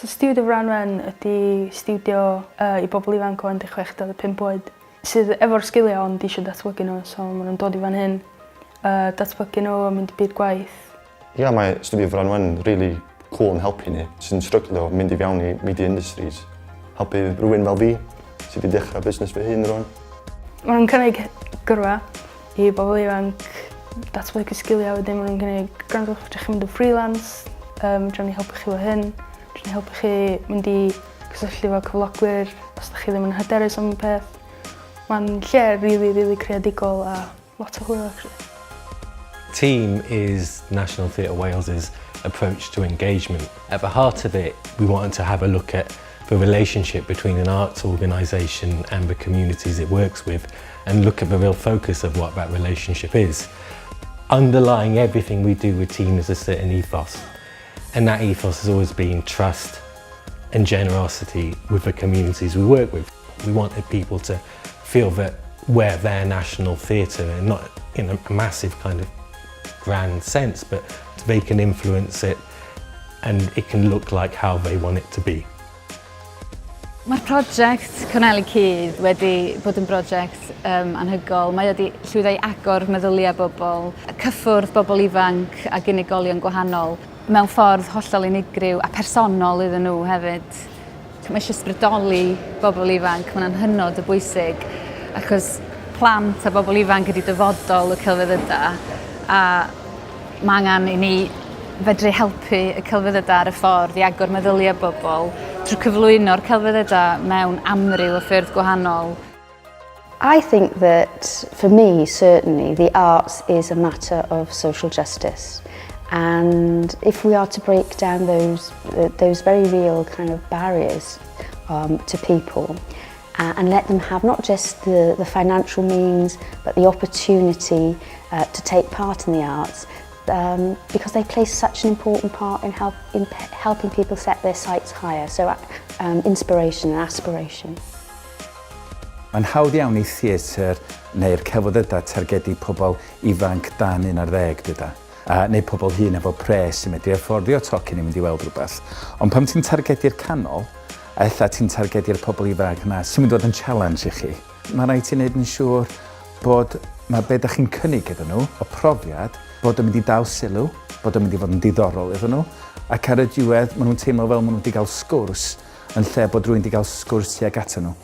So stiwdio Franwen ydy stiwdio I bobl ifanc o 16-15 oed sydd efo'r sgiliau ond eisiau datblygu nhw, so maen nhw'n dod I fan hyn, datblygu nhw a mynd I byd gwaith. Ie, mae studio Franwen really cool yn helpu ni, sy'n stryglo mynd I fewn I media industries. Helpu rhywun fel fi, sydd wedi dechrau busnes fy hun rwan. Maen nhw'n cynnig gyrfa I bobl ifanc datblygu sgiliau, wedyn maen nhw'n cynnig gwrandwch fedrwch chi mynd yn freelance, fedrwn ni helpu chi o hyn, fedrwn ni helpu chi mynd I gysylltu efo cyflogwyr os ydych chi ddim yn hyderus am y peth. Mae'n lle really creadigol a lot o hwyl actually. Team is National Theatre Wales's approach to engagement. At the heart of it, we wanted to have a look at the relationship between an arts organisation and the communities it works with and look at the real focus of what that relationship is. Underlying everything we do with Team is a certain ethos, and that ethos has always been trust and generosity with the communities we work with. We wanted people to feel that we're their national theatre, and not in a massive kind of grand sense, but they can influence it and it can look like how they want it to be. Mae'r prosiect Corneli Cudd wedi bod yn prosiect anhygoel. Mae wedi llwyddo I agor meddyliau bobl, cyffwrdd bobl ifanc ac unigolion gwahanol mewn ffordd hollol unigryw a personol iddyn nhw hefyd. Mae eisiau ysbrydoli bobl ifanc, mae'n hynod o bwysig achos plant a bobl ifanc ydi dyfodol y celfyddydau a mae angen I ni fedru helpu y celfyddydau ar y ffordd I agor meddyliau bobl trwy cyflwyno'r celfyddydau mewn amryw o ffyrdd gwahanol. I think that, for me, certainly, the arts is a matter of social justice. And if we are to break down those very real kind of barriers to people and let them have not just the financial means, but the opportunity to take part in the arts, because they play such an important part in helping people set their sights higher, so inspiration and aspiration. Mae'n hawdd iawn I theatr neu'r celfyddydau targedu pobl ifanc dan 11 dyda. Neu pobl hŷn efo pres sy'n medru afforddio tocyn I mynd I weld rhywbeth. Ond pam ti'n targedu'r canol, a ella ti'n targedu'r pobl ifanc yna, sy'n mynd i fod yn challenge I chi. Mae rhaid ti wneud yn siŵr bod mae be ydych chi'n cynnig iddyn nhw, o profiad, bod yn mynd I dal sylw, bod yn mynd I fod yn diddorol iddyn nhw, ac ar y diwedd maen nhw'n teimlo fel maen nhw wedi cael sgwrs, yn lle bod rhywun wedi cael sgwrs tuag atyn nhw.